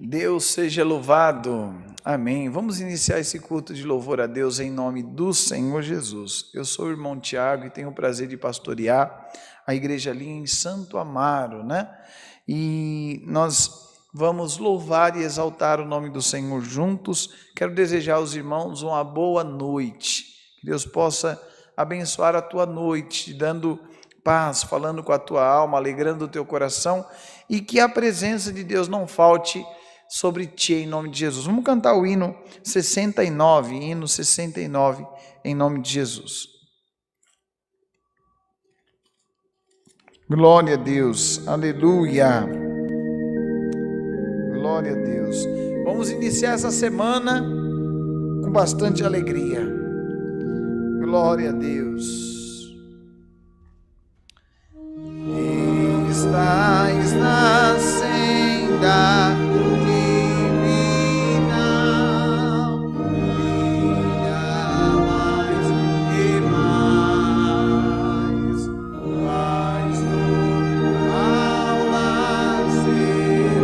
Deus seja louvado. Amém. Vamos iniciar esse culto de louvor a Deus em nome do Senhor Jesus. Eu sou o irmão Tiago e tenho o prazer de pastorear a igreja ali em Santo Amaro, né? E nós vamos louvar e exaltar o nome do Senhor juntos. Quero desejar aos irmãos uma boa noite. Que Deus possa abençoar a tua noite, dando paz, falando com a tua alma, alegrando o teu coração, e que a presença de Deus não falte sobre ti, em nome de Jesus. Vamos cantar o hino 69, em nome de Jesus. Glória a Deus, aleluia, glória a Deus. Vamos iniciar essa semana com bastante alegria. Glória a Deus. Estás na senda divina, brilha mais e mais, vais tu aula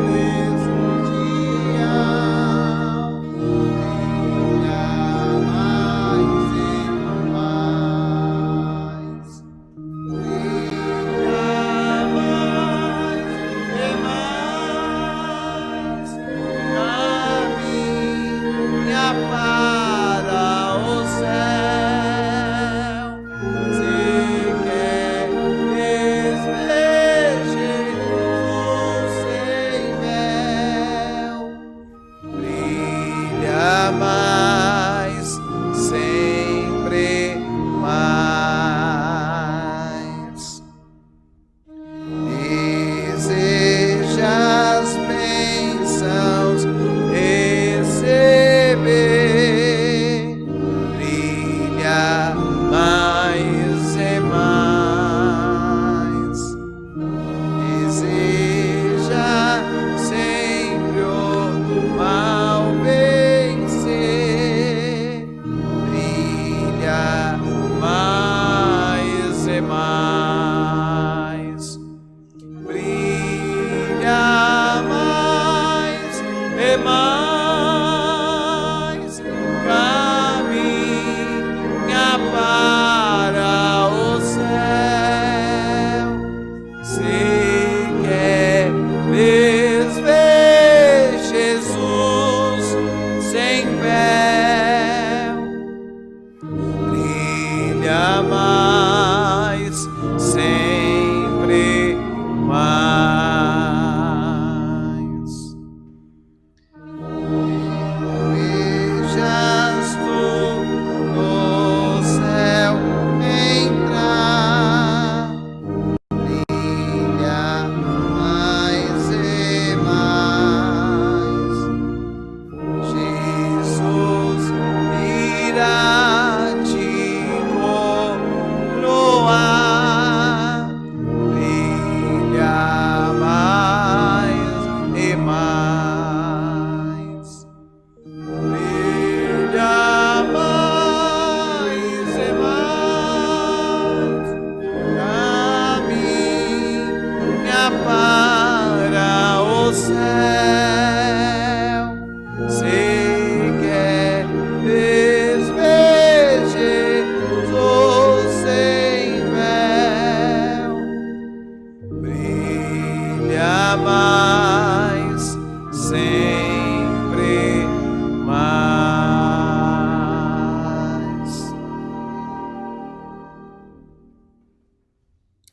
celestial, brilha mais e mais.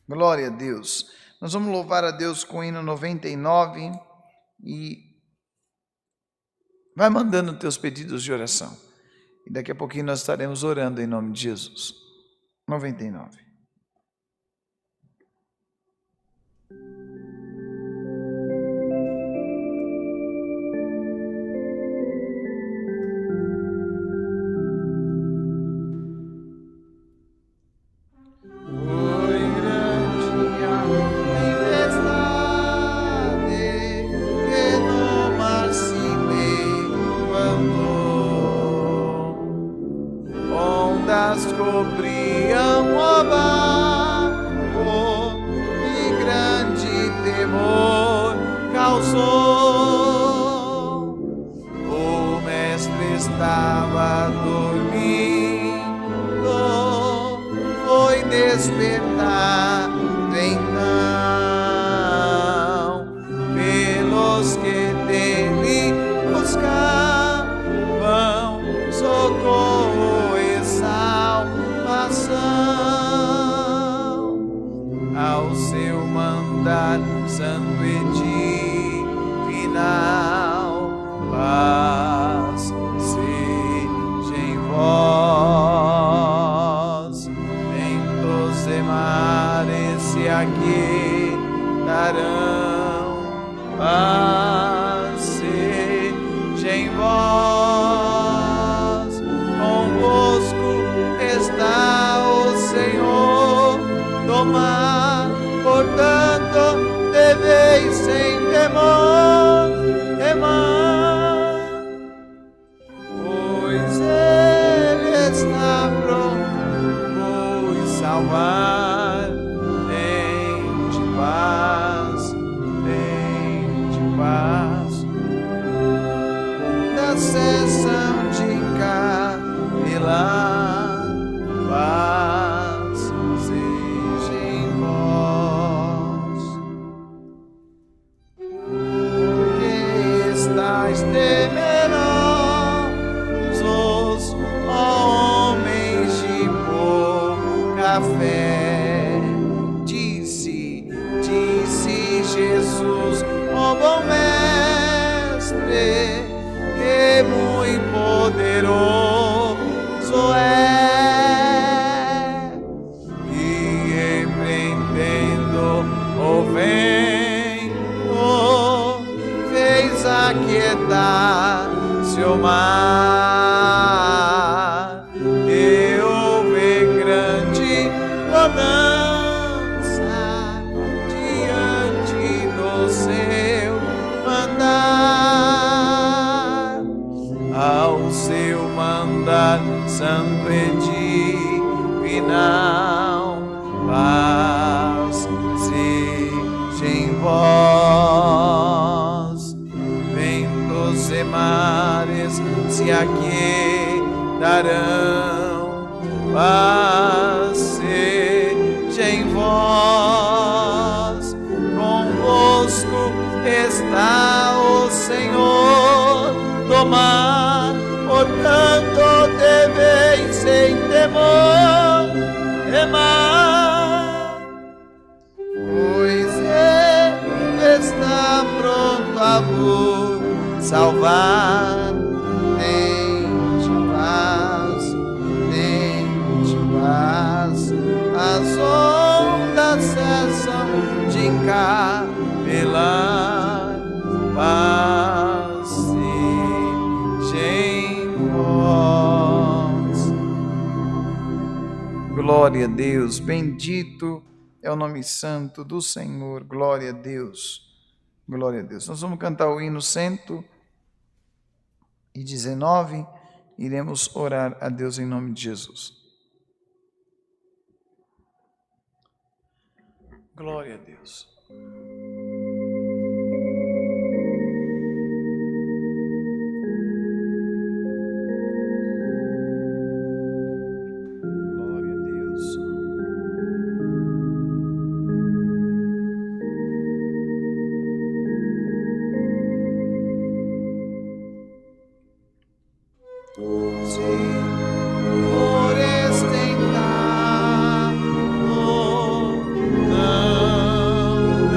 Glória a Deus. Nós vamos louvar a Deus com o hino 99 e vai mandando teus pedidos de oração. E daqui a pouquinho nós estaremos orando em nome de Jesus. 99. Cobriam o mandar santo e divinal, paz seja em vós. Ventos e mares se aquietarão, paz seja em vós. Convosco está o Senhor do mar, portanto deveis sem temor remar, pois Ele está pronto vos salvar. Tende paz, da sessão de capelar, paz seja em vós. Porque estáis temerosos, ó homens de pouca fé. Disse Jesus, ó bom mestre, que muito poderoso é, e empreendendo o vento, fez aquietar seu mar, e houve grande bonança diante do seu mandar. Ao seu mandar santo e divinal, paz seja em vós. Ventos e mares se aquietarão, paz seja em vós. Convosco está o Senhor do mar, portanto deveis sem temor remar, pois Ele está pronto a vos salvar. Tende paz, as ondas cessam de capelar, paz seja em vós. Glória a Deus, bendito é o nome santo do Senhor. Glória a Deus, glória a Deus. Nós vamos cantar o hino 119, iremos orar a Deus em nome de Jesus. Glória a Deus. Glória a Deus. Por estentado não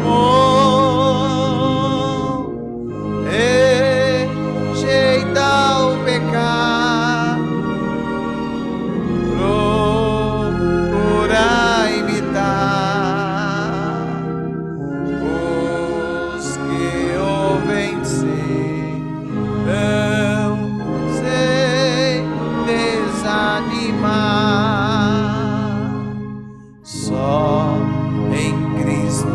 amor, rejeita o pecado, procura imitar os que o vencer, não sei desanimar, só em Cristo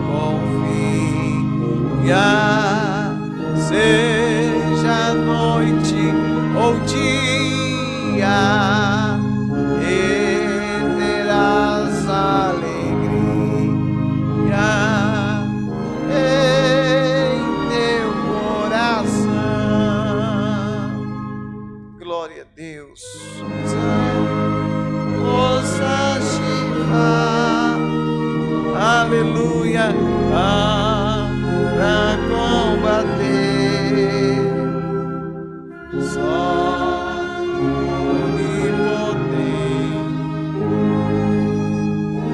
confia, seja noite ou dia, e terás alegria em teu coração. Glória a Deus. Força, Shiva, aleluia, para combater, só onipotente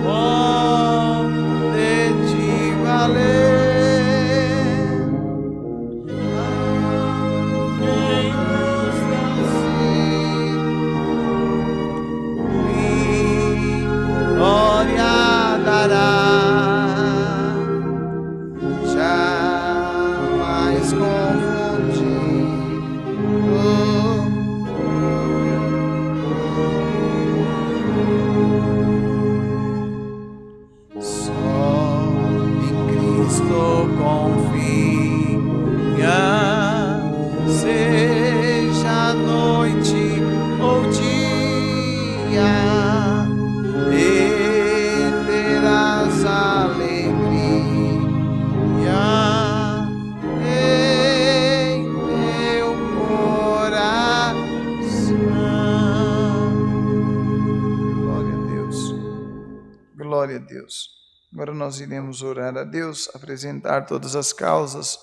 pode te valer. Quem busca o Senhor, glória dará, jamais confundido. Só em Cristo confia, seja noite ou dia, e terás alegria em teu coração. Glória a Deus. Glória a Deus. Agora nós iremos orar a Deus, apresentar todas as causas,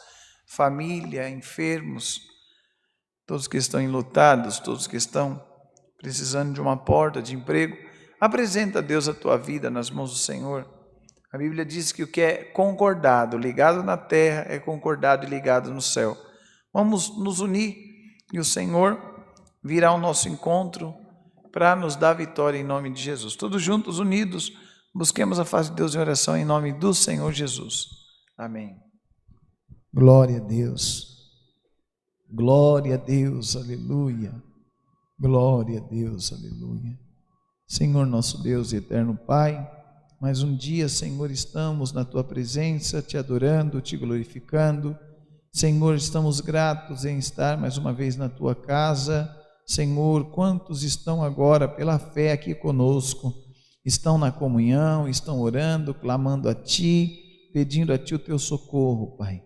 família, enfermos, todos que estão enlutados, todos que estão precisando de uma porta de emprego. Apresenta a Deus a tua vida nas mãos do Senhor. A Bíblia diz que o que é concordado, ligado na terra, é concordado e ligado no céu. Vamos nos unir e o Senhor virá ao nosso encontro para nos dar vitória em nome de Jesus. Todos juntos, unidos, busquemos a face de Deus em oração em nome do Senhor Jesus. Amém. Glória a Deus. Glória a Deus, aleluia. Glória a Deus, aleluia. Senhor nosso Deus e eterno Pai, mais um dia, Senhor, estamos na Tua presença, Te adorando, Te glorificando. Senhor, estamos gratos em estar mais uma vez na Tua casa. Senhor, quantos estão agora pela fé aqui conosco, estão na comunhão, estão orando, clamando a Ti, pedindo a Ti o Teu socorro, Pai.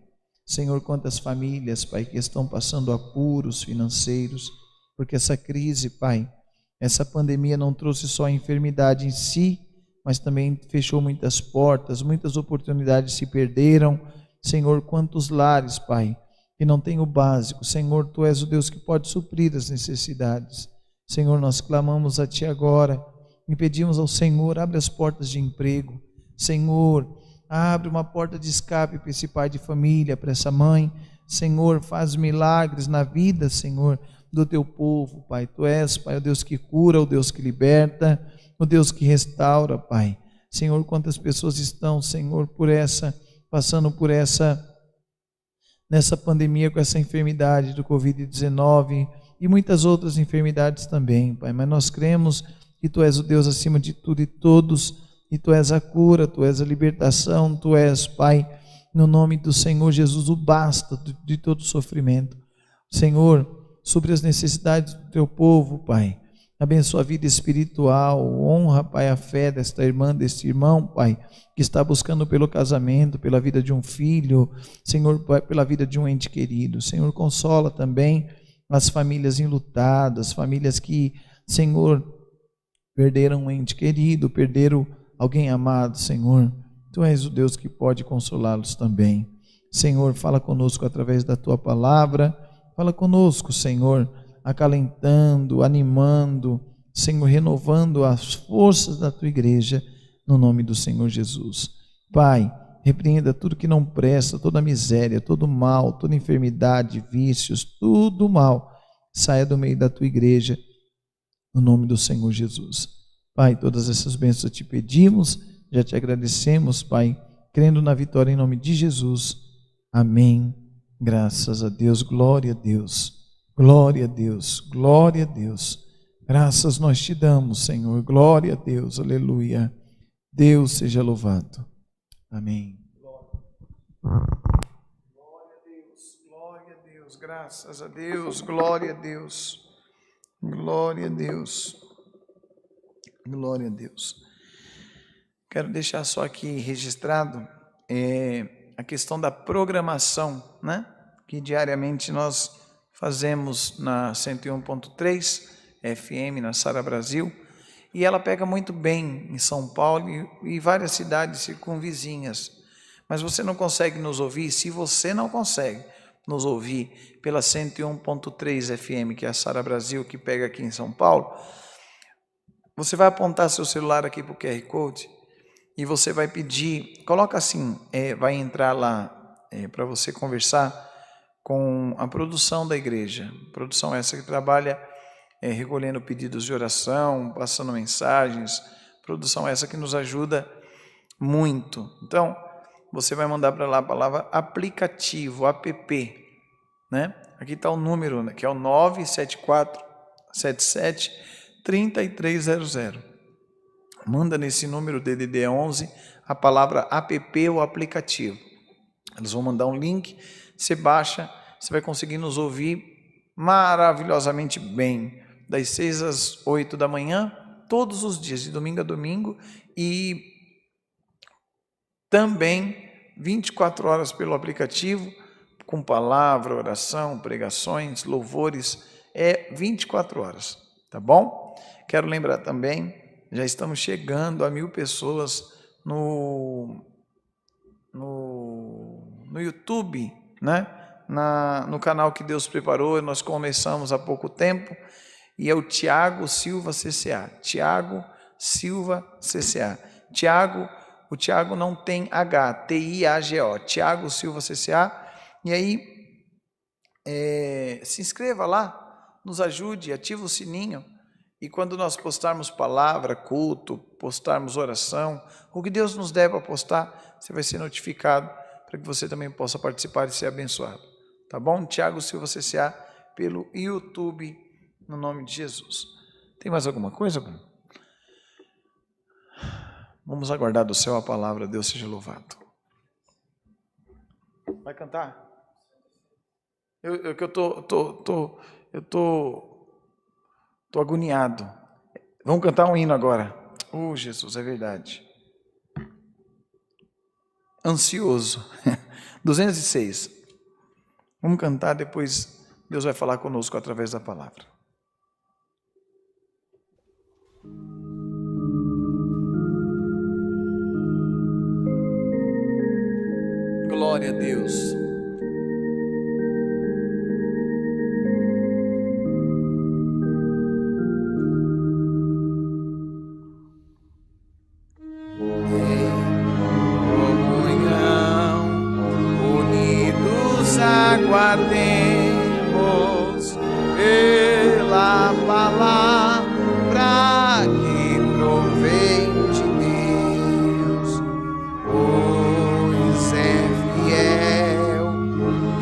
Senhor, quantas famílias, Pai, que estão passando apuros financeiros, porque essa crise, Pai, essa pandemia não trouxe só a enfermidade em si, mas também fechou muitas portas, muitas oportunidades se perderam. Senhor, quantos lares, Pai, que não têm o básico. Senhor, Tu és o Deus que pode suprir as necessidades. Senhor, nós clamamos a Ti agora e pedimos ao Senhor, abre as portas de emprego. Senhor, abre uma porta de escape para esse pai de família, para essa mãe. Senhor, faz milagres na vida, Senhor, do Teu povo, Pai. Tu és, Pai, o Deus que cura, o Deus que liberta, o Deus que restaura, Pai. Senhor, quantas pessoas estão, Senhor, passando por nessa pandemia, com essa enfermidade do Covid-19 e muitas outras enfermidades também, Pai. Mas nós cremos que Tu és o Deus acima de tudo e todos, e Tu és a cura, Tu és a libertação, Tu és, Pai, no nome do Senhor Jesus, o basta de todo sofrimento. Senhor, sobre as necessidades do Teu povo, Pai, abençoa a vida espiritual, honra, Pai, a fé desta irmã, deste irmão, Pai, que está buscando pelo casamento, pela vida de um filho, Senhor, Pai, pela vida de um ente querido. Senhor, consola também as famílias enlutadas, famílias que, Senhor, perderam um ente querido, perderam alguém amado, Senhor. Tu és o Deus que pode consolá-los também. Senhor, fala conosco através da Tua palavra, fala conosco, Senhor, acalentando, animando, Senhor, renovando as forças da Tua igreja, no nome do Senhor Jesus. Pai, repreenda tudo que não presta, toda miséria, todo mal, toda enfermidade, vícios, tudo mal, saia do meio da tua igreja, no nome do Senhor Jesus. Pai, todas essas bênçãos te pedimos, já te agradecemos, Pai, crendo na vitória em nome de Jesus. Amém. Graças a Deus, glória a Deus, glória a Deus, glória a Deus. Graças nós te damos, Senhor, glória a Deus, aleluia. Deus seja louvado. Amém. Glória a Deus, glória a Deus, graças a Deus, glória a Deus, glória a Deus, glória a Deus. Quero deixar só aqui registrado a questão da programação, né? Que diariamente nós fazemos na 101.3 FM, na Sara Brasil, e ela pega muito bem em São Paulo e várias cidades circunvizinhas. Mas você não consegue nos ouvir, se você não consegue nos ouvir pela 101.3 FM, que é a Sara Brasil, que pega aqui em São Paulo, você vai apontar seu celular aqui para o QR Code e você vai pedir, coloca assim, vai entrar lá para você conversar com a produção da igreja, produção essa que trabalha recolhendo pedidos de oração, passando mensagens, produção essa que nos ajuda muito. Então, você vai mandar para lá a palavra aplicativo, app, né? Aqui está o número, né, que é o 974773300. Manda nesse número DDD 11 a palavra app ou aplicativo. Eles vão mandar um link, você baixa, você vai conseguir nos ouvir maravilhosamente bem, das 6 às 8 da manhã, todos os dias, de domingo a domingo, e também 24 horas pelo aplicativo, com palavra, oração, pregações, louvores, 24 horas, tá bom? Quero lembrar também, já estamos chegando a 1000 pessoas no YouTube, né? No canal que Deus preparou, nós começamos há pouco tempo, e é o Tiago Silva CCA, Tiago Silva CCA, o Tiago não tem H, T-I-A-G-O, Tiago Silva CCA, e aí se inscreva lá, nos ajude, ativa o sininho, e quando nós postarmos palavra, culto, postarmos oração, o que Deus nos der para postar, você vai ser notificado para que você também possa participar e ser abençoado. Tá bom? Tiago Silva CCA pelo YouTube, no nome de Jesus. Tem mais alguma coisa? Vamos aguardar do céu a palavra, Deus seja louvado. Vai cantar? Eu tô agoniado. Vamos cantar um hino agora. Oh, Jesus, é verdade. Ansioso. 206. Vamos cantar, depois Deus vai falar conosco através da palavra. Glória a Deus. Aguardemos pela palavra que provém de Deus, pois é fiel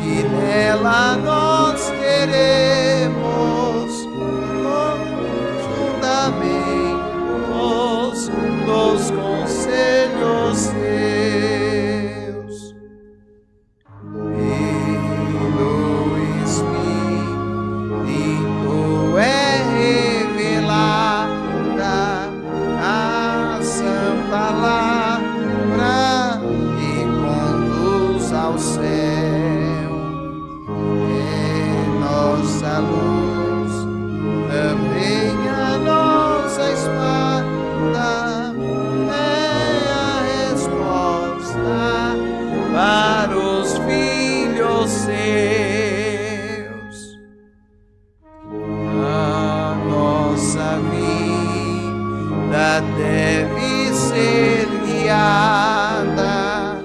e nela nós teremos os fundamentos dos conselhos seus. Deve ser guiada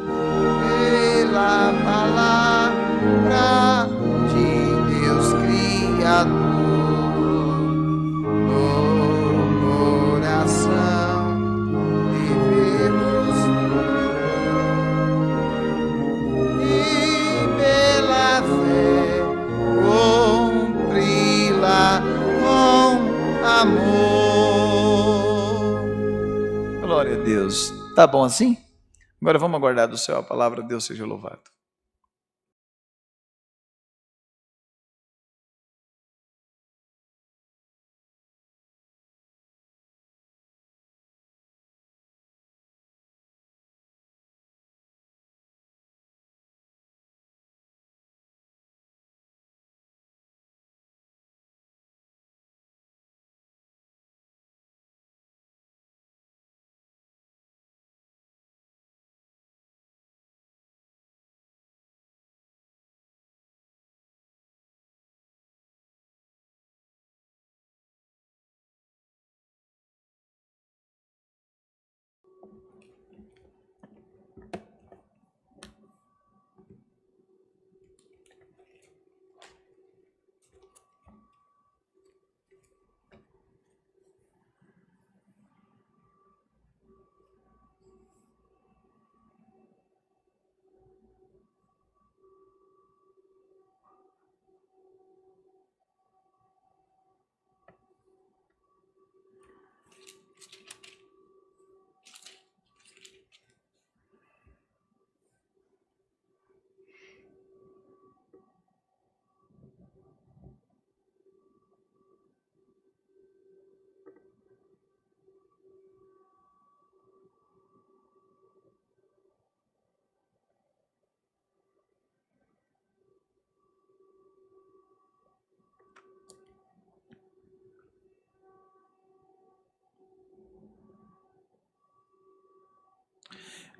Tá bom assim? Agora vamos aguardar do céu a palavra, Deus seja louvado.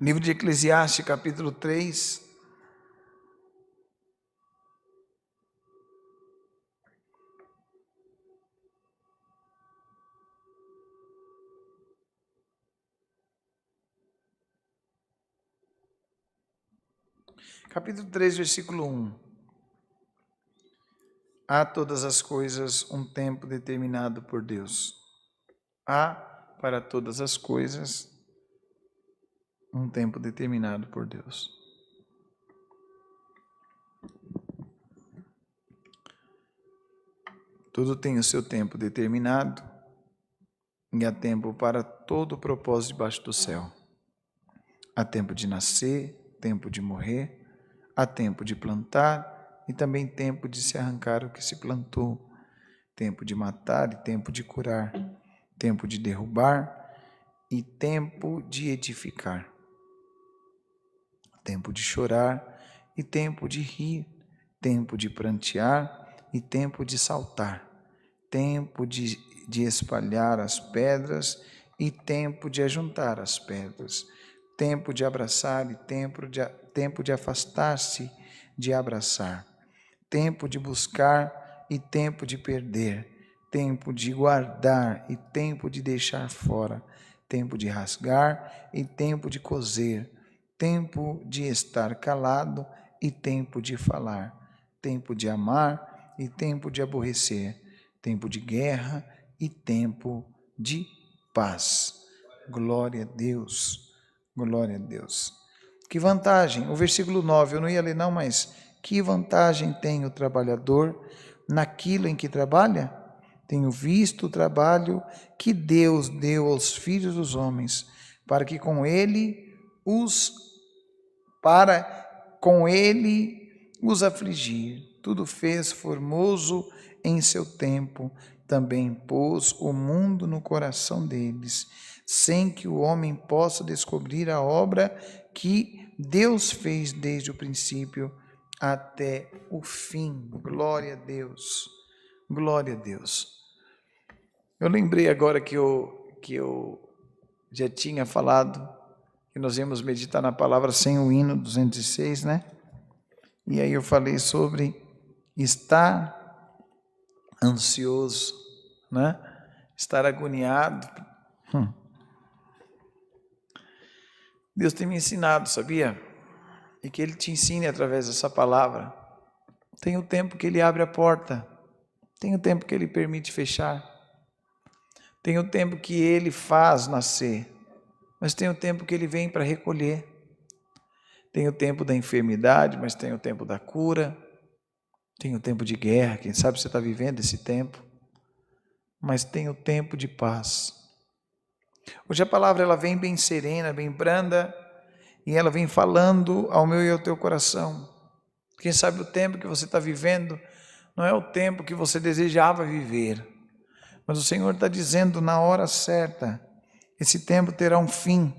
Livro de Eclesiastes, capítulo 3. Capítulo 3, versículo 1. Há todas as coisas um tempo determinado por Deus. Há para todas as coisas um tempo determinado por Deus. Tudo tem o seu tempo determinado e há tempo para todo o propósito debaixo do céu. Há tempo de nascer, tempo de morrer, há tempo de plantar e também tempo de se arrancar o que se plantou, tempo de matar e tempo de curar, tempo de derrubar e tempo de edificar, tempo de chorar e tempo de rir, tempo de prantear e tempo de saltar, tempo de espalhar as pedras e tempo de ajuntar as pedras, tempo de abraçar e tempo de afastar-se de abraçar, tempo de buscar e tempo de perder, tempo de guardar e tempo de deixar fora, tempo de rasgar e tempo de coser, tempo de estar calado e tempo de falar, tempo de amar e tempo de aborrecer, tempo de guerra e tempo de paz. Glória a Deus, glória a Deus. Que vantagem, o versículo 9, eu não ia ler não, mas que vantagem tem o trabalhador naquilo em que trabalha? Tenho visto o trabalho que Deus deu aos filhos dos homens, para com ele os afligir. Tudo fez formoso em seu tempo, também pôs o mundo no coração deles, sem que o homem possa descobrir a obra que Deus fez desde o princípio até o fim. Glória a Deus, glória a Deus. Eu lembrei agora que eu já tinha falado que nós íamos meditar na palavra sem o hino 206, né? E aí eu falei sobre estar ansioso, né? Estar agoniado. Deus tem me ensinado, sabia? E que Ele te ensine através dessa palavra. Tem o tempo que Ele abre a porta, tem o tempo que Ele permite fechar, tem o tempo que Ele faz nascer, mas tem o tempo que Ele vem para recolher. Tem o tempo da enfermidade, mas tem o tempo da cura. Tem o tempo de guerra, quem sabe você está vivendo esse tempo. Mas tem o tempo de paz. Hoje a palavra ela vem bem serena, bem branda, e ela vem falando ao meu e ao teu coração. Quem sabe o tempo que você está vivendo não é o tempo que você desejava viver, mas o Senhor está dizendo, na hora certa, esse tempo terá um fim.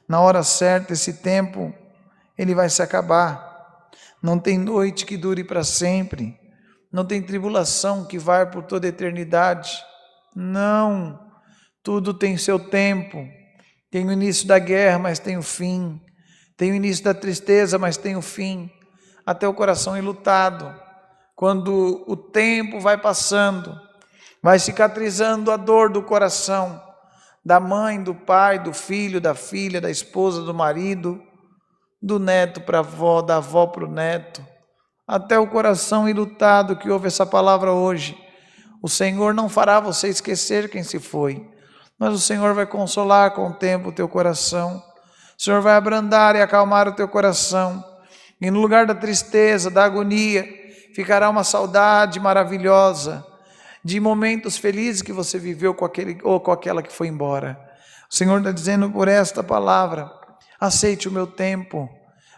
Na hora certa, esse tempo, ele vai se acabar. Não tem noite que dure para sempre. Não tem tribulação que vai por toda a eternidade. Não. Tudo tem seu tempo. Tem o início da guerra, mas tem o fim. Tem o início da tristeza, mas tem o fim. Até o coração enlutado. Quando o tempo vai passando, vai cicatrizando a dor do coração, da mãe, do pai, do filho, da filha, da esposa, do marido, do neto para a avó, da avó para o neto, até o coração enlutado que ouve essa palavra hoje. O Senhor não fará você esquecer quem se foi, mas o Senhor vai consolar com o tempo o teu coração. O Senhor vai abrandar e acalmar o teu coração, e no lugar da tristeza, da agonia, ficará uma saudade maravilhosa de momentos felizes que você viveu com aquele ou com aquela que foi embora. O Senhor está dizendo por esta palavra: aceite o meu tempo.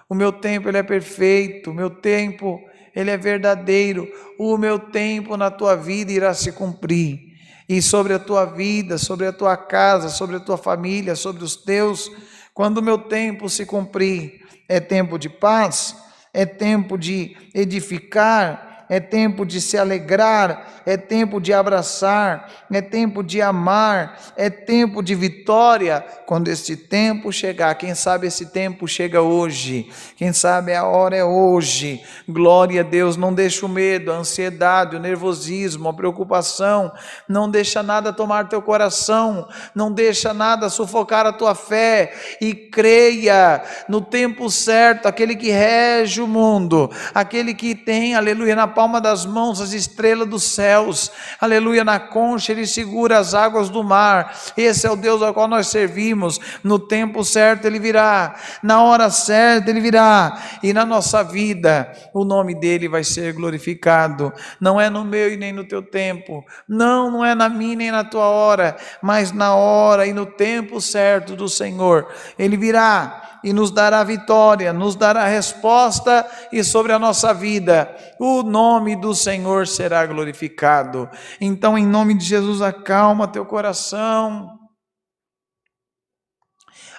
O meu tempo ele é perfeito, o meu tempo ele é verdadeiro. O meu tempo na tua vida irá se cumprir. E sobre a tua vida, sobre a tua casa, sobre a tua família, sobre os teus, quando o meu tempo se cumprir, é tempo de paz, é tempo de edificar, é tempo de se alegrar, é tempo de abraçar, é tempo de amar, é tempo de vitória. Quando esse tempo chegar, quem sabe esse tempo chega hoje, quem sabe a hora é hoje. Glória a Deus. Não deixa o medo, a ansiedade, o nervosismo, a preocupação, não deixa nada tomar teu coração, não deixa nada sufocar a tua fé, e creia no tempo certo. Aquele que rege o mundo, aquele que tem, aleluia, na palma das mãos as estrelas dos céus, aleluia, na concha ele segura as águas do mar. Esse é o Deus ao qual nós servimos. No tempo certo ele virá, na hora certa ele virá, e na nossa vida o nome dele vai ser glorificado. Não é no meu e nem no teu tempo, não é na minha nem na tua hora, mas na hora e no tempo certo do Senhor ele virá e nos dará vitória, nos dará resposta, e sobre a nossa vida o nome do Senhor será glorificado. Então, em nome de Jesus, acalma teu coração,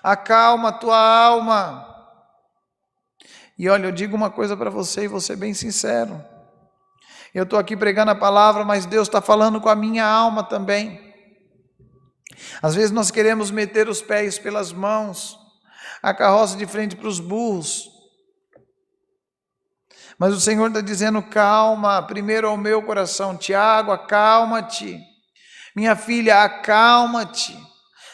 acalma a tua alma. E olha, eu digo uma coisa para você, e vou ser bem sincero, eu estou aqui pregando a palavra, mas Deus está falando com a minha alma também. Às vezes nós queremos meter os pés pelas mãos, a carroça de frente para os burros, mas o Senhor está dizendo: calma, primeiro ao meu coração. Tiago, acalma-te. Minha filha, acalma-te.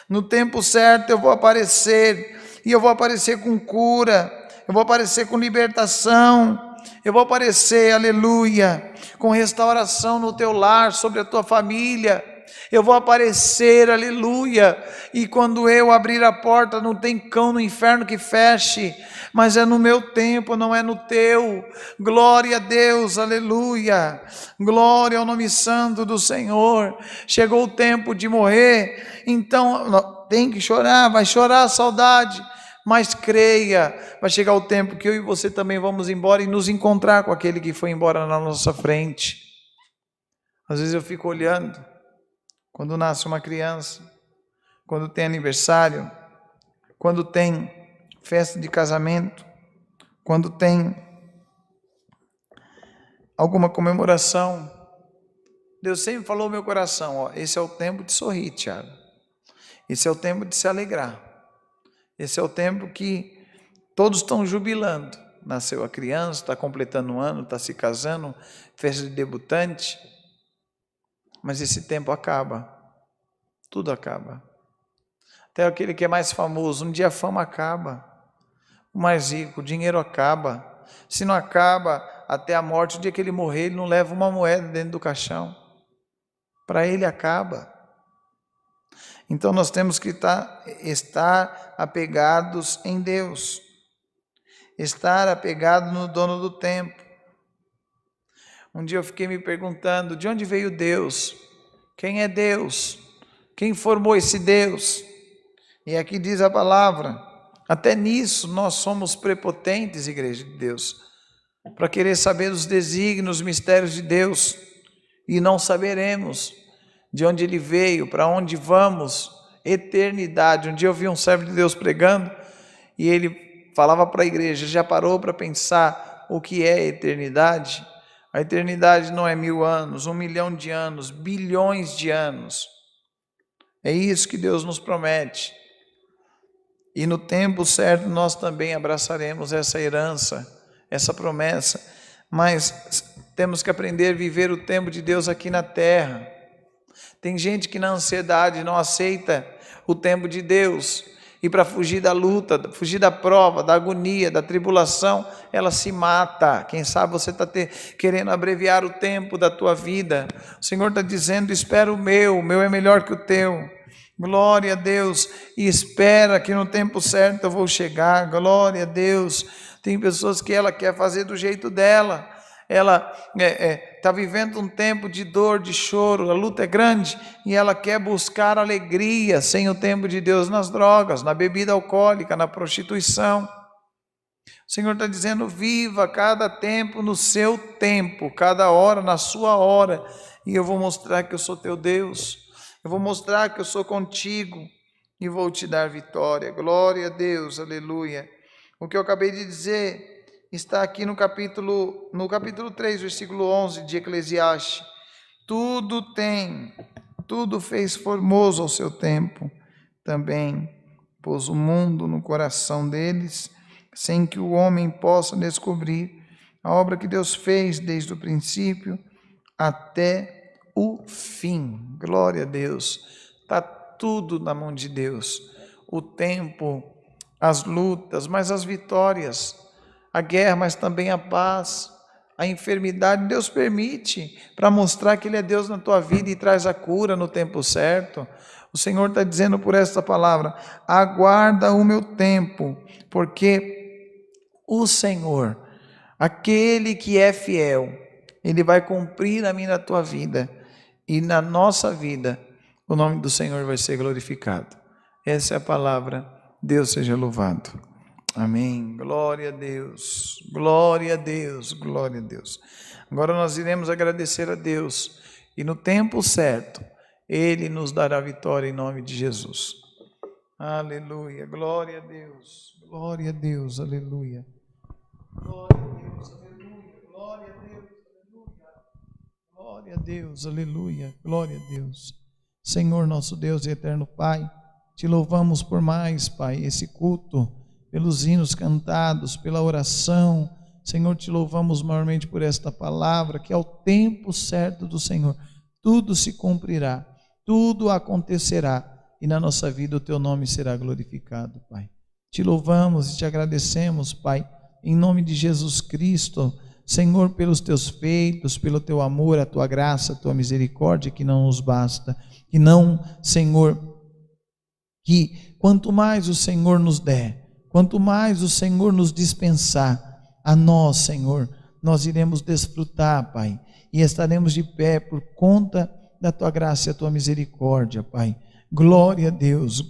No tempo certo eu vou aparecer, e eu vou aparecer com cura, eu vou aparecer com libertação, eu vou aparecer, aleluia, com restauração no teu lar, sobre a tua família. Eu vou aparecer, aleluia, e quando eu abrir a porta, não tem cão no inferno que feche, mas é no meu tempo, não é no teu. Glória a Deus, aleluia, glória ao nome santo do Senhor. Chegou o tempo de morrer, então tem que chorar, vai chorar a saudade, mas creia, vai chegar o tempo que eu e você também vamos embora e nos encontrar com aquele que foi embora na nossa frente. Às vezes eu fico olhando, quando nasce uma criança, quando tem aniversário, quando tem festa de casamento, quando tem alguma comemoração, Deus sempre falou no meu coração: ó, esse é o tempo de sorrir, Tiago, esse é o tempo de se alegrar, esse é o tempo que todos estão jubilando. Nasceu a criança, está completando um ano, está se casando, festa de debutante, mas esse tempo acaba, tudo acaba. Até aquele que é mais famoso, um dia a fama acaba, o mais rico, o dinheiro acaba. Se não acaba até a morte, o dia que ele morrer, ele não leva uma moeda dentro do caixão, para ele acaba. Então nós temos que estar apegados em Deus, estar apegado no dono do tempo. Um dia eu fiquei me perguntando: de onde veio Deus? Quem é Deus? Quem formou esse Deus? E aqui diz a palavra, até nisso nós somos prepotentes, igreja de Deus, para querer saber os desígnios, os mistérios de Deus, e não saberemos de onde Ele veio, para onde vamos, eternidade. Um dia eu vi um servo de Deus pregando, e ele falava para a igreja, já parou para pensar o que é eternidade? A eternidade não é 1000 anos, 1 milhão de anos, bilhões de anos. É isso que Deus nos promete. E no tempo certo nós também abraçaremos essa herança, essa promessa. Mas temos que aprender a viver o tempo de Deus aqui na terra. Tem gente que na ansiedade não aceita o tempo de Deus. E para fugir da luta, fugir da prova, da agonia, da tribulação, ela se mata. Quem sabe você está querendo abreviar o tempo da tua vida. O Senhor está dizendo, espera o meu é melhor que o teu. Glória a Deus, e espera que no tempo certo eu vou chegar. Glória a Deus. Tem pessoas que ela quer fazer do jeito dela. Ela está vivendo um tempo de dor, de choro, a luta é grande e ela quer buscar alegria sem o tempo de Deus nas drogas, na bebida alcoólica, na prostituição. O Senhor está dizendo, viva cada tempo no seu tempo, cada hora na sua hora, e eu vou mostrar que eu sou teu Deus, eu vou mostrar que eu sou contigo e vou te dar vitória. Glória a Deus, aleluia. O que eu acabei de dizer está aqui no capítulo 3, versículo 11 de Eclesiastes. Tudo fez formoso ao seu tempo. Também pôs o mundo no coração deles, sem que o homem possa descobrir a obra que Deus fez desde o princípio até o fim. Glória a Deus. Está tudo na mão de Deus. O tempo, as lutas, mas as vitórias, a guerra, mas também a paz, a enfermidade, Deus permite para mostrar que Ele é Deus na tua vida e traz a cura no tempo certo. O Senhor está dizendo por esta palavra, aguarda o meu tempo, porque o Senhor, aquele que é fiel, Ele vai cumprir a mim na tua vida e na nossa vida, o nome do Senhor vai ser glorificado. Essa é a palavra, Deus seja louvado. Amém, glória a Deus, glória a Deus, glória a Deus. Agora nós iremos agradecer a Deus e no tempo certo, Ele nos dará vitória em nome de Jesus. Aleluia, glória a Deus, aleluia. Glória a Deus, aleluia, glória a Deus, aleluia. Glória a Deus, aleluia, glória a Deus. Senhor nosso Deus e eterno Pai, te louvamos por mais, Pai, esse culto, pelos hinos cantados, pela oração. Senhor, te louvamos maiormente por esta palavra, que ao tempo certo do Senhor, tudo se cumprirá, tudo acontecerá, e na nossa vida o teu nome será glorificado, Pai. Te louvamos e te agradecemos, Pai, em nome de Jesus Cristo, Senhor, pelos teus feitos, pelo teu amor, a tua graça, a tua misericórdia, que não nos basta, que não, Senhor, que quanto mais o Senhor nos der, quanto mais o Senhor nos dispensar, a nós, Senhor, nós iremos desfrutar, Pai, e estaremos de pé por conta da tua graça e a tua misericórdia, Pai. Glória a Deus,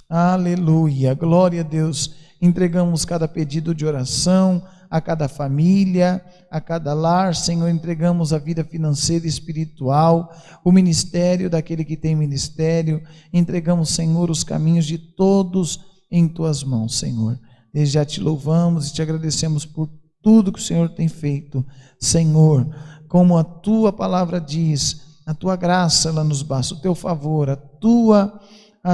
aleluia, glória a Deus. Entregamos cada pedido de oração, a cada família, a cada lar, Senhor, entregamos a vida financeira e espiritual, o ministério daquele que tem ministério, entregamos, Senhor, os caminhos de todos em tuas mãos, Senhor. Desde já te louvamos e te agradecemos por tudo que o Senhor tem feito, Senhor, como a tua palavra diz, a tua graça ela nos basta, o teu favor, a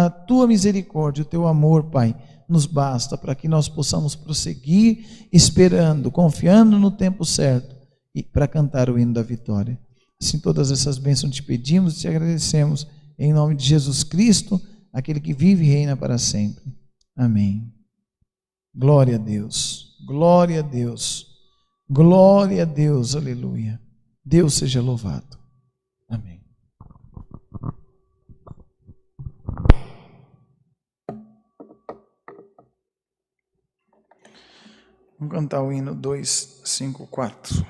tua misericórdia, o teu amor, Pai, nos basta para que nós possamos prosseguir esperando, confiando no tempo certo e para cantar o hino da vitória. Assim, todas essas bênçãos te pedimos e te agradecemos em nome de Jesus Cristo, aquele que vive e reina para sempre. Amém. Glória a Deus, glória a Deus, glória a Deus, aleluia. Deus seja louvado. Amém. Vamos cantar o hino 254.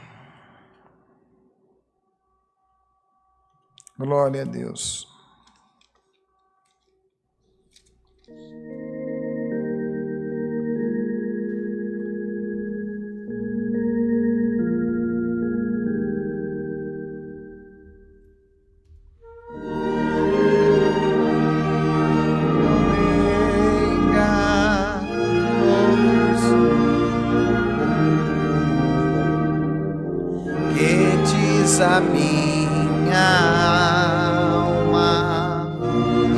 Glória a Deus. A minha alma,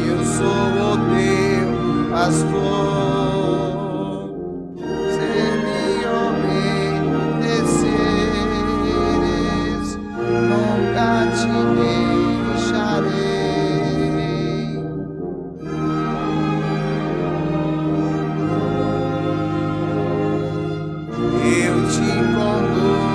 eu sou o teu pastor, se me obedeceres, nunca te deixarei. Eu te conduzirei.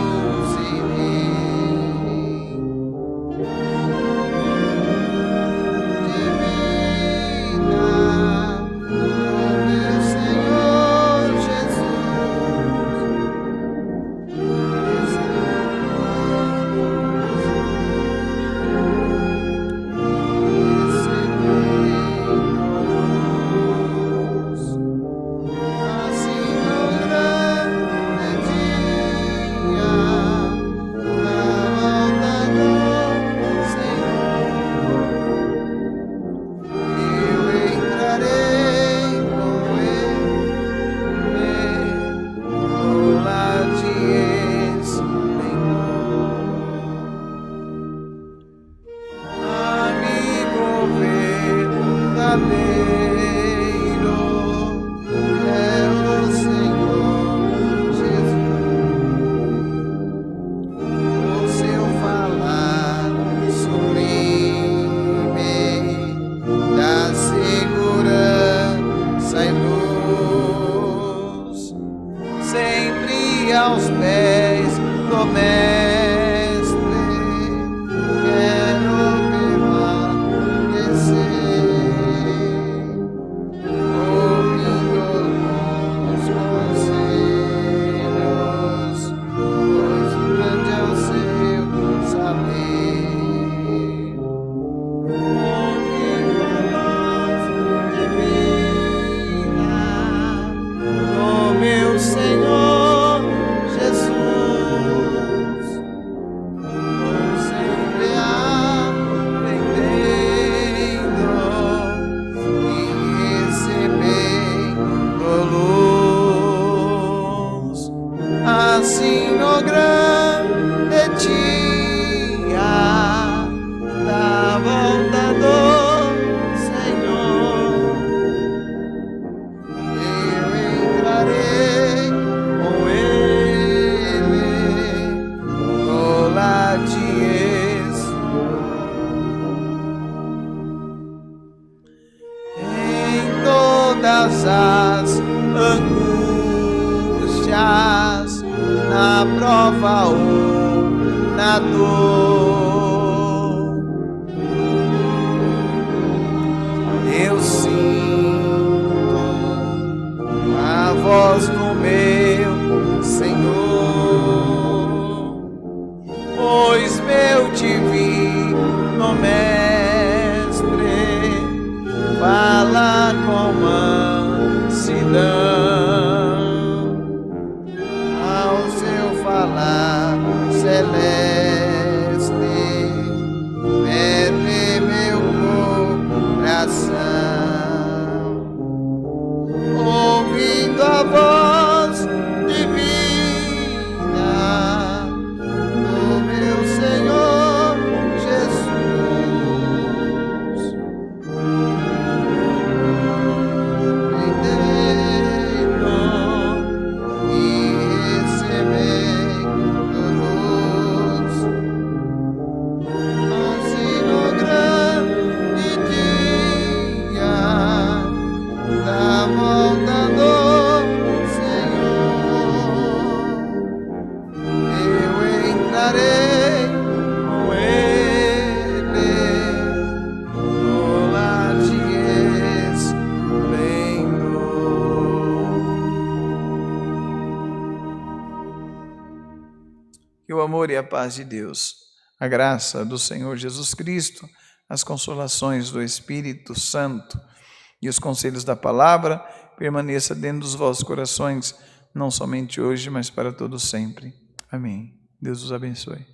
Aos pés do Mestre, quero permanecer, ouvindo os conselhos, pois grande é o seu saber. Ouvindo a voz divina do meu Senhor assim no grande dia da volta do Senhor, eu entrarei com Ele no lar de em todas as angústias, na prova ou na dor, eu sinto a voz do meu Senhor, pois meu divino Mestre fala com mansidão. Falar celeste, pede meu coração, ouvindo a voz divina do meu Senhor Jesus. Entendo e receber que o amor e a paz de Deus, a graça do Senhor Jesus Cristo, as consolações do Espírito Santo, e os conselhos da palavra permaneça dentro dos vossos corações, não somente hoje, mas para todo sempre. Amém. Deus os abençoe.